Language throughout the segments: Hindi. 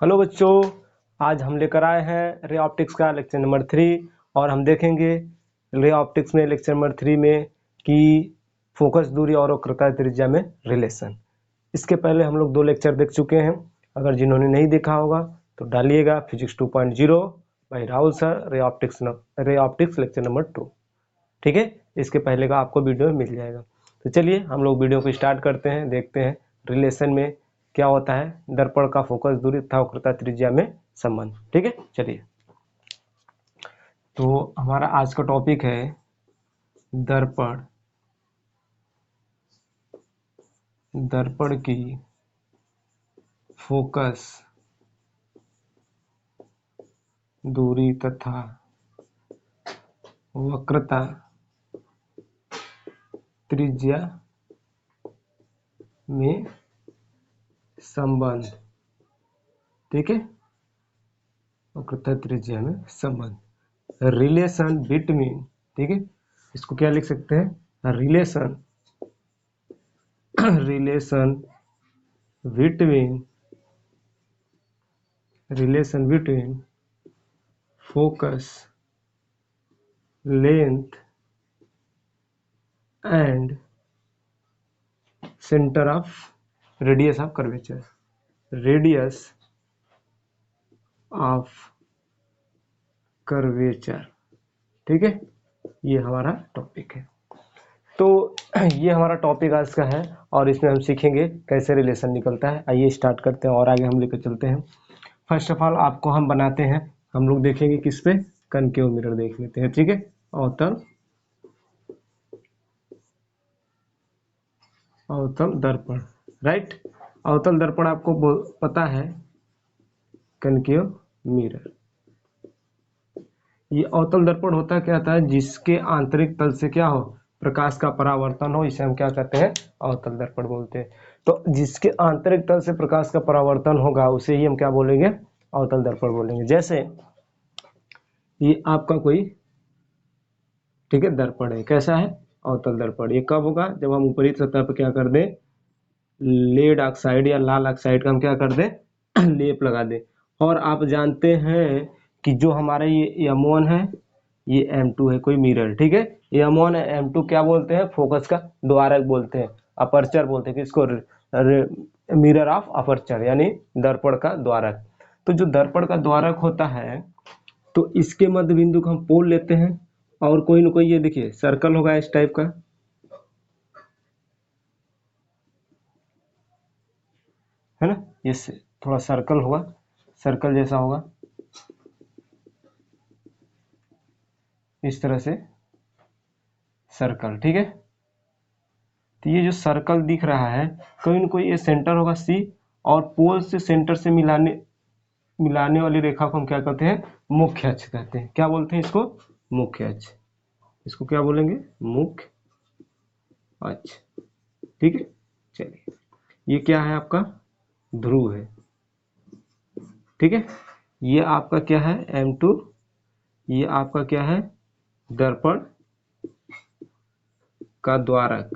हेलो बच्चों, आज हम लेकर आए हैं रे ऑप्टिक्स का लेक्चर नंबर 3 और हम देखेंगे रे ऑप्टिक्स में लेक्चर नंबर 3 में कि फोकस दूरी और वक्रता त्रिज्या में रिलेशन। इसके पहले हम लोग 2 लेक्चर देख चुके हैं। अगर जिन्होंने नहीं देखा होगा तो डालिएगा physics 2.0 by Rahul sir ray optics lecture number 2। ठीक है, इसके पहले का आपको वीडियो मिल जाएगा। तो चलिए हम लोग वीडियो को स्टार्ट करते हैं, देखते हैं रिलेशन में क्या होता है दर्पण का फोकस दूरी तथा वक्रता त्रिज्या में संबंध। ठीक है, चलिए। तो हमारा आज का टॉपिक है दर्पण की फोकस दूरी तथा वक्रता त्रिज्या में संबंध। ठीक है, वक्रता त्रिज्या में संबंध, रिलेशन बिटवीन। ठीक है, इसको क्या लिख सकते हैं, relation between focus length and centre of radius of curvature. ठीक है, ये हमारा टॉपिक है। तो ये हमारा टॉपिक आज का है और इसमें हम सीखेंगे कैसे रिलेशन निकलता है। आइए स्टार्ट करते हैं और आगे हम लेकर चलते हैं। फर्स्ट ऑफ ऑल आपको हम बनाते हैं, हम लोग देखेंगे किस पे, कनकेव मिरर देख लेते हैं। ठीक है, अवतल दर्पण, राइट। अवतल दर्पण आपको पता है, कनकेव मिरर। ये अवतल दर्पण होता क्या था, जिसके आंतरिक तल से क्या हो, प्रकाश का परावर्तन हो, इसे हम क्या कहते हैं, अवतल दर्पण बोलते हैं। तो जिसके आंतरिक तल से प्रकाश का परावर्तन होगा उसे ही हम क्या बोलेंगे, अवतल दर्पण बोलेंगे। जैसे ये आपका कोई, ठीक है, दर्पण है, कैसा है, अवतल दर्पण। ये कब होगा, जब हम ऊपरी सतह पर क्या कर दें, लेड ऑक्साइड या लाल ऑक्साइड का हम क्या कर दें, लेप लगा दें। और आप जानते हैं कि जो हमारा ये M1 है, ये M2 है कोई मिरर। ठीक है, ये M1 है, M2 क्या बोलते हैं, फोकस का द्वारक बोलते हैं, अपर्चर बोलते हैं किसको, मिरर ऑफ अपर्चर, यानी दर्पण का द्वारक। तो जो दर्पण का द्वारक होता है, तो इसके मध्य बिंदु को हम पोल लेते हैं और कोई ना कोई, ये देखिए सर्कल होगा इस टाइप का, है ना, ये थोड़ा सर्कल होगा, सर्कल जैसा होगा इस तरह से सर्कल। ठीक है, तो ये जो सर्कल दिख रहा है, कोई न कोई ये सेंटर होगा C, और पोल से सेंटर से मिलाने वाली रेखा को हम क्या कहते हैं, मुख्य अक्ष कहते हैं। क्या बोलते हैं इसको, मुख्य अक्ष। इसको क्या बोलेंगे, मुख्य अक्ष। ठीक है, चलिए, ये क्या है, आपका ध्रुव है। ठीक है, ये आपका क्या है, M2, ये आपका क्या है, दर्पण का द्वारक,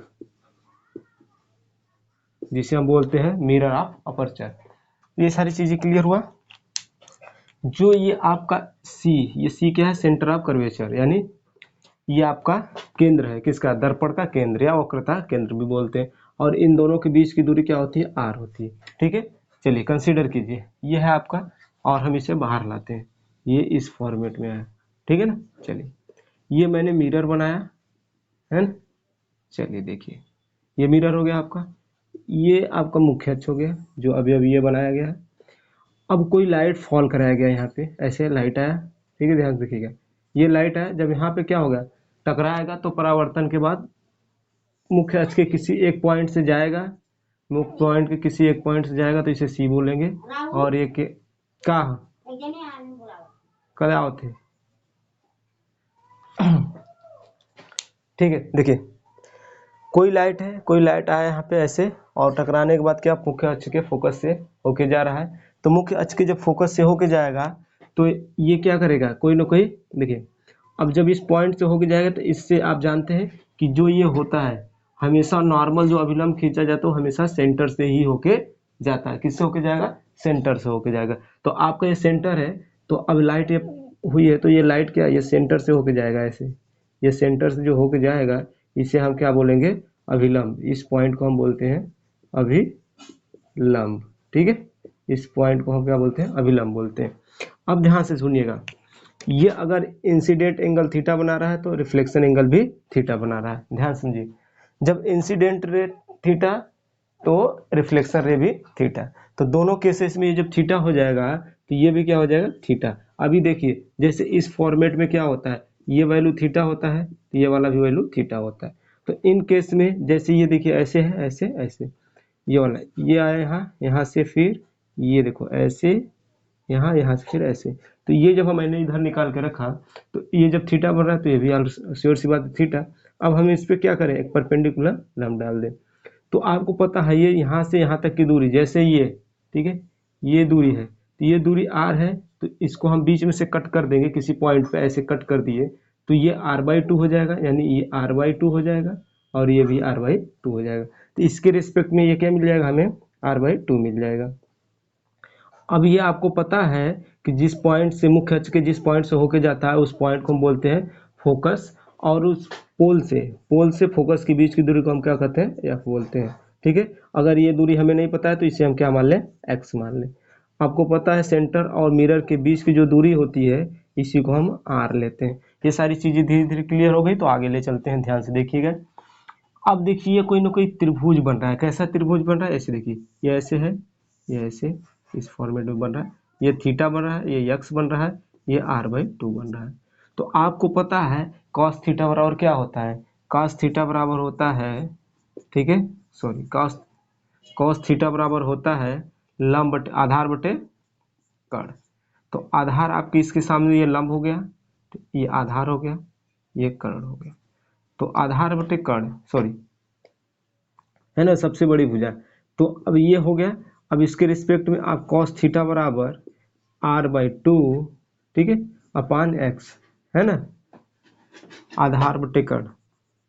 जिसे हम बोलते हैं मिरर ऑफ अपर्चर। ये सारी चीजें क्लियर हुआ। जो ये आपका C, ये C क्या है, सेंटर ऑफ कर्वेचर, यानी ये आपका केंद्र है, किसका, दर्पण का केंद्र या वक्रता केंद्र भी बोलते हैं। और इन दोनों के बीच की दूरी क्या होती है, R होती है। ठीक है, चलिए कंसीडर कीजिए, ये है आपका, और हम इसे बाहर लाते हैं, ये इस फॉर्मेट में है। ठीक है ना, चलिए, ये मैंने मिरर बनाया है ना। चलिए देखिए, ये मिरर हो गया आपका, ये आपका मुख्य अक्ष हो गया जो अभी अभी ये बनाया गया है। अब कोई लाइट फॉल कराया गया यहाँ पे, ऐसे लाइट आया, ठीक है, ध्यान रखिएगा, ये लाइट आया, जब यहाँ पे क्या होगा, टकराएगा, तो परावर्तन के बाद मुख्य अक्ष के किसी एक पॉइंट से जाएगा, मुख्य पॉइंट के किसी एक पॉइंट से जाएगा, तो इसे C बोलेंगे। और ये के का क्या होते, ठीक है, देखिए कोई लाइट है, कोई लाइट आया यहाँ पे ऐसे, और टकराने के बाद क्या, मुख्य अक्ष के फोकस से होके जा रहा है। तो मुख्य अक्ष के जब फोकस से होके जाएगा तो ये क्या करेगा, कोई ना कोई, देखिए अब जब इस पॉइंट से होके जाएगा, तो इससे आप जानते हैं कि जो ये होता है, हमेशा नॉर्मल जो अभिलंब खींचा जाता है वो हमेशा सेंटर से ही होके जाता है। किससे होके जाएगा, सेंटर से होके जाएगा। तो आपका ये सेंटर है, तो अब लाइट ये हुई है तो ये लाइट क्या है, ये सेंटर से होके जाएगा ऐसे, ये सेंटर से जो होके जाएगा इसे हम क्या बोलेंगे, अभिलंब। इस पॉइंट को हम बोलते हैं अभिलंब, ठीक है। इस पॉइंट को हम क्या बोलते हैं, अभिलंब बोलते हैं। अब ध्यान से सुनिएगा, ये अगर इंसिडेंट एंगल थीटा बना रहा है तो रिफ्लेक्शन एंगल भी थीटा बना रहा है। ध्यान समझिए, जब इंसिडेंट रे थीटा तो रिफ्लेक्शन रे भी थीटा, तो दोनों केसेस में ये जब थीटा हो जाएगा तो ये भी क्या हो जाएगा, थीटा। अभी देखिए जैसे इस फॉर्मेट में क्या होता है, ये वैल्यू थीटा होता है तो ये वाला भी वैल्यू थीटा होता है। तो इन केस में जैसे ये देखिए ऐसे है, ऐसे ऐसे, ये वाला ये आया यहाँ, यहाँ से फिर ये देखो ऐसे, यहाँ से फिर ऐसे। तो ये जब मैंने इधर निकाल के रखा तो ये जब थीटा बन रहा है तो ये भी श्योर सी बात है थीटा। अब हम इस पे क्या करें, एक परपेंडिकुलर लंब डाल दें। तो आपको पता है ये यहाँ से यहाँ तक की दूरी, जैसे ये, ठीक है, ये दूरी है तो ये दूरी r है, तो इसको हम बीच में से कट कर देंगे किसी पॉइंट पे, ऐसे कट कर दिए तो ये r/2 हो जाएगा, यानी ये r/2 हो जाएगा और ये भी r/2 हो जाएगा। तो इसके रिस्पेक्ट में ये क्या मिल जाएगा, हमें r/2 मिल जाएगा। अब ये आपको पता है कि जिस पॉइंट से, मुख्य अक्ष के जिस पॉइंट से होके जाता है उस पॉइंट को हम बोलते हैं फोकस, और उस पोल से फोकस के बीच की दूरी को हम क्या कहते हैं, एफ बोलते हैं, ठीक है। अगर ये दूरी हमें नहीं पता है तो इसे हम क्या मान लें, एक्स मान लें। आपको पता है सेंटर और मिरर के बीच की जो दूरी होती है इसी को हम आर लेते हैं। ये सारी चीजें धीरे धीरे क्लियर हो गई, तो आगे ले चलते हैं, ध्यान से देखिएगा। अब देखिए कोई ना कोई त्रिभुज बन रहा है, कैसा त्रिभुज बन रहा है, ऐसे देखिए, ये ऐसे है, ये ऐसे इस फॉर्मेट में बन रहा है, ये थीटा बन रहा है, ये यक्स बन रहा है, ये r/2 बन रहा है। तो आपको पता है cos थीटा बराबर क्या होता है, cos थीटा बराबर होता है, ठीक है, सॉरी, cos थीटा बराबर होता है लंब बटे आधार बटे कर्ण। तो आधार आपके इसके सामने ये लंब हो गया, तो ये आधार हो गया, ये कर्ण हो गया। तो आधार बटे कर्ण, सॉरी, है ना, सबसे बड़ी भुजा। तो अब ये हो गया। अब इसके रिस्पेक्ट में आप cos थीटा बराबर r/2, ठीक है, अपान x, है ना, आधार बटे कर्ण।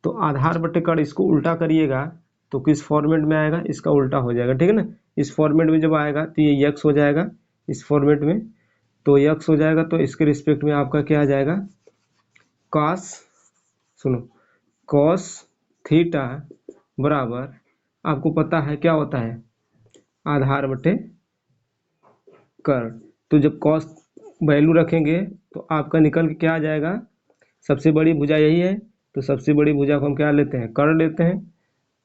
तो आधार बटे कर्ण इसको उल्टा करिएगा तो किस फॉर्मेट में आएगा, इसका उल्टा हो जाएगा, ठीक है ना। इस फॉर्मेट में जब आएगा तो ये x हो जाएगा, इस फॉर्मेट में तो x हो जाएगा, तो इसके रिस्पेक्ट में आपका क्या आ जाएगा, cos, सुनो, cos थीटा बराबर, आपको पता है क्या होता है, आधार बटे कर्ण। तो जब cos वैल्यू रखेंगे तो आपका निकल के क्या आ जाएगा, सबसे बड़ी भुजा यही है, तो सबसे बड़ी भुजा को हम क्या लेते हैं, कर्ण लेते हैं।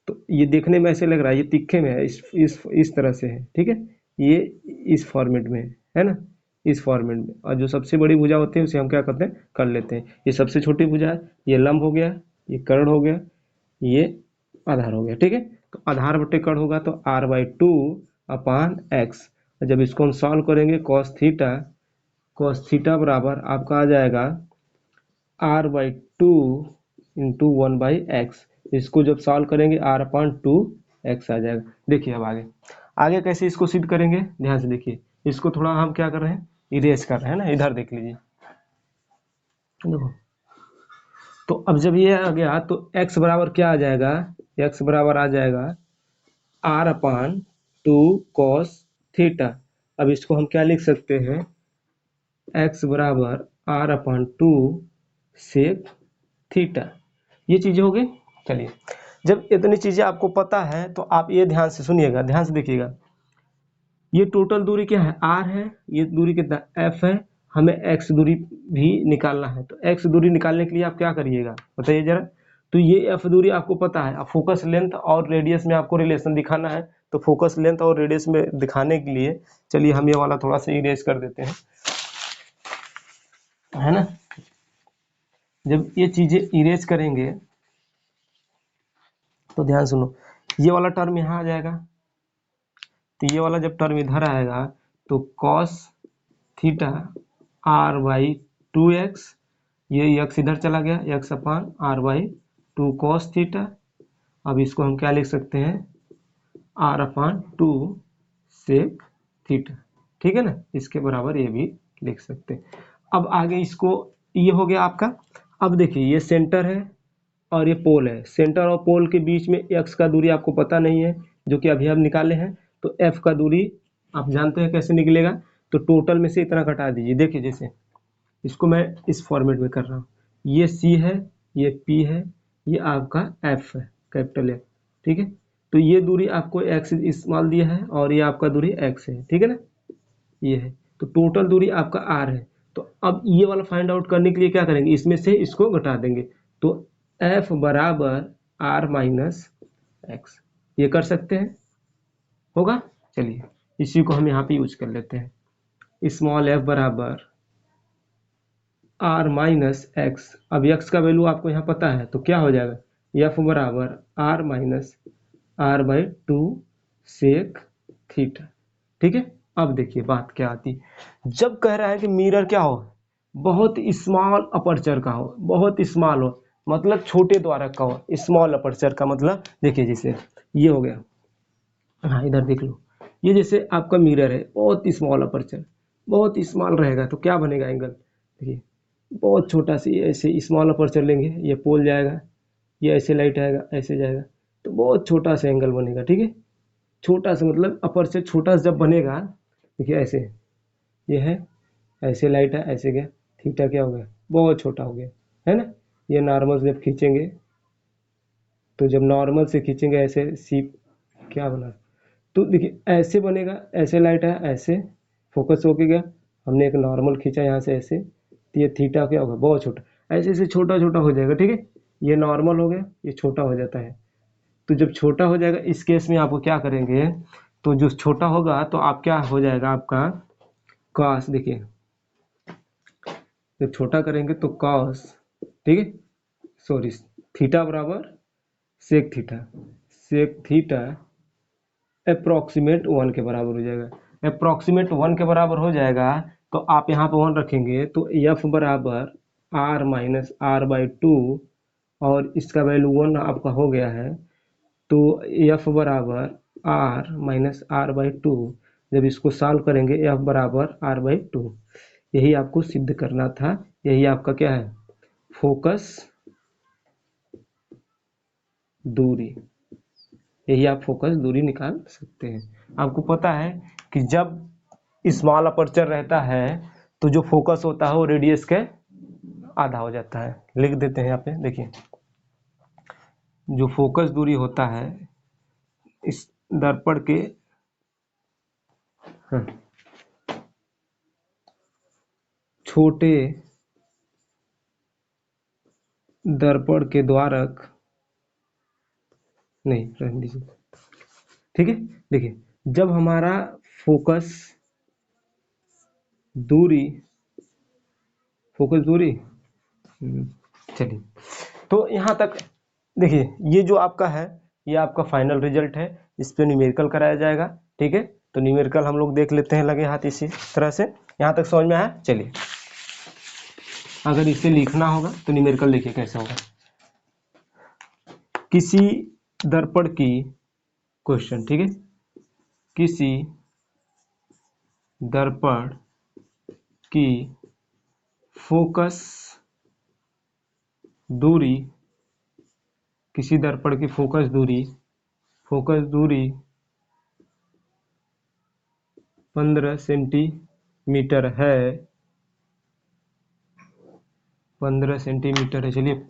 तो ये देखने में ऐसे लग रहा है, ये तिखे में है, इस तरह से है, ठीक है, ये इस फॉर्मेट में है ना, इस फॉर्मेट में। और जो सबसे बड़ी भुजा होती है उसे हम क्या करते हैं, कर्ण लेते हैं। ये सबसे छोटी भुजा है, ये लंब हो गया, ये कर्ण हो गया, ये आधार हो गया, ठीक है। तो आधार बटे कर्ण होगा तो r/2 अपान एक्स। जब इसको हम सॉल्व करेंगे cos थीटा बराबर आपका आ जाएगा r/2 इंटू 1/x। इसको जब सॉल्व करेंगे r/2x आ जाएगा। देखिए अब आगे कैसे इसको सिद्ध करेंगे, ध्यान से देखिए। इसको थोड़ा हम क्या कर रहे हैं, इरेज कर रहे हैं ना, इधर देख लीजिए, देखो। तो अब जब ये आ गया तो x बराबर क्या आ जाएगा, x बराबर आ जाएगा r/2 cos थीटा। अब इसको हम क्या लिख सकते हैं, x बराबर r/2 सेक थीटा। ये चीजें हो गई। चलिए, जब इतनी चीजें आपको पता है तो आप ये ध्यान से सुनिएगा, ध्यान से देखिएगा। ये टोटल दूरी क्या है, r है, ये दूरी कितना f है, हमें x दूरी भी निकालना है। तो x दूरी निकालने के लिए आप क्या करिएगा बताइए जरा। तो ये f दूरी आपको पता है, अब फोकस लेंथ और रेडियस में आपको रिलेशन दिखाना है। तो फोकस लेंथ और रेडियस में दिखाने के लिए चलिए हम ये वाला थोड़ा सा इरेज कर देते हैं, है ना। जब ये चीजें इरेज करेंगे तो ध्यान सुनो, ये वाला टर्म यहाँ आ जाएगा, तो ये वाला जब टर्म इधर आएगा तो cos थीटा r/2x, ये x इधर चला गया, x अपान r/2 cos थीटा। अब इसको हम क्या लिख सकते हैं, r/2 सेक थीटा, ठीक है ना, इसके बराबर ये भी लिख सकते हैं। अब आगे इसको, ये हो गया आपका। अब देखिए ये सेंटर है और ये पोल है, सेंटर और पोल के बीच में x का दूरी आपको पता नहीं है, जो कि अभी हम निकाले हैं। तो f का दूरी आप जानते हैं कैसे निकलेगा, तो टोटल में से इतना घटा दीजिए। देखिए जैसे इसको मैं इस फॉर्मेट में कर रहा हूँ, ये C है, ये P है, ये आपका F है, कैपिटल F, ठीक है। तो ये दूरी आपको x इस्तेमाल दिया है और ये आपका दूरी x है, ठीक है ना, ये है। तो टोटल दूरी आपका r है। तो अब ये वाला फाइंड आउट करने के लिए क्या करेंगे, इसमें से इसको घटा देंगे। तो f बराबर r माइनस एक्स, ये कर सकते हैं, होगा। चलिए इसी को हम यहाँ पे यूज कर लेते हैं। स्मॉल f बराबर r माइनस एक्स। अब x का वैल्यू आपको यहाँ पता है, तो क्या हो जाएगा, f बराबर r minus r by 2 sec theta, ठीक है। अब देखिए बात क्या आती, जब कह रहा है कि मिरर क्या हो, बहुत स्मॉल अपर्चर का हो, बहुत स्मॉल हो, मतलब छोटे द्वारक का हो। स्मॉल अपर्चर का मतलब देखिए जैसे ये हो गया, हाँ इधर देख लो, ये जैसे आपका मिरर है, बहुत स्मॉल अपर्चर, बहुत स्मॉल रहेगा, तो क्या बनेगा एंगल, देखिए बहुत छोटा सी ऐसे स्मॉल अपर्चर लेंगे, ये पोल जाएगा, ये ऐसे लाइट आएगा, ऐसे जाएगा, तो बहुत छोटा सा एंगल बनेगा, ठीक है। छोटा सा मतलब अपर्चर छोटा सा जब बनेगा, देखिए ऐसे, ये है, ऐसे लाइट है, ऐसे गया, थीटा क्या हो गया, बहुत छोटा हो गया, है ना। ये नॉर्मल से जब खींचेंगे, तो जब नॉर्मल से खींचेंगे ऐसे सीप क्या बना, तो देखिए ऐसे बनेगा, ऐसे लाइट है, ऐसे फोकस होके गया, हमने एक नॉर्मल खींचा यहाँ से ऐसे, तो ये थीटा क्या होगा, बहुत छोटा, ऐसे ऐसे छोटा छोटा हो जाएगा, ठीक है। ये नॉर्मल हो गया, ये छोटा हो जाता है। तो जब छोटा हो जाएगा इस केस में आपको क्या करेंगे, तो जो छोटा होगा तो आप क्या हो जाएगा आपका कॉस, देखिए जब छोटा करेंगे तो कॉस, ठीक है, सॉरी, थीटा बराबर sec theta, sec theta approximate 1 के बराबर हो जाएगा। अप्रॉक्सीमेट 1 के बराबर हो जाएगा, तो आप यहाँ पे 1 रखेंगे, तो f बराबर r माइनस r बाई 2, और इसका वैल्यू 1 आपका हो गया है, तो f बराबर r माइनस r बाई 2, जब इसको सॉल्व करेंगे f बराबर r बाई 2, यही आपको सिद्ध करना था। यही आपका क्या है, फोकस दूरी, यही आप फोकस दूरी निकाल सकते हैं। आपको पता है कि जब स्मॉल अपर्चर रहता है तो जो फोकस होता है वो रेडियस के आधा हो जाता है। लिख देते हैं यहाँ पे, देखिए जो फोकस दूरी होता है इस दर्पण के, हाँ, छोटे दर्पण के द्वारक, नहीं रहने दीजिए, ठीक है। देखिए जब हमारा फोकस दूरी, फोकस दूरी, चलिए तो यहाँ तक देखिए, ये जो आपका है ये आपका फाइनल रिजल्ट है, इस पे न्यूमेरिकल कराया जाएगा, ठीक है। तो न्यूमेरिकल हम लोग देख लेते हैं लगे हाथ इसी तरह से। यहाँ तक समझ में आया, चलिए अगर इसे लिखना होगा तो न्यूमेरिकल देखिए कैसे होगा। किसी दर्पण की, क्वेश्चन, ठीक है, किसी दर्पण की फोकस दूरी, किसी दर्पण की फोकस दूरी 15 सेंटीमीटर है, 15 सेंटीमीटर है। चलिए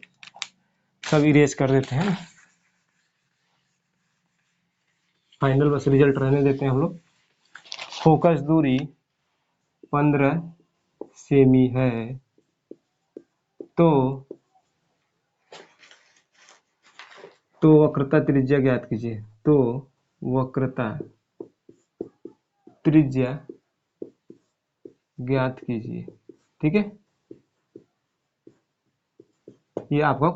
सब इरेज कर देते हैं, फाइनल बस रिजल्ट रहने देते हैं हम लोग। फोकस दूरी 15 सेमी है, तो वक्रता त्रिज्या ज्ञात कीजिए। तो वक्रता त्रिज्या ज्ञात कीजिए, ठीक है। ये आपका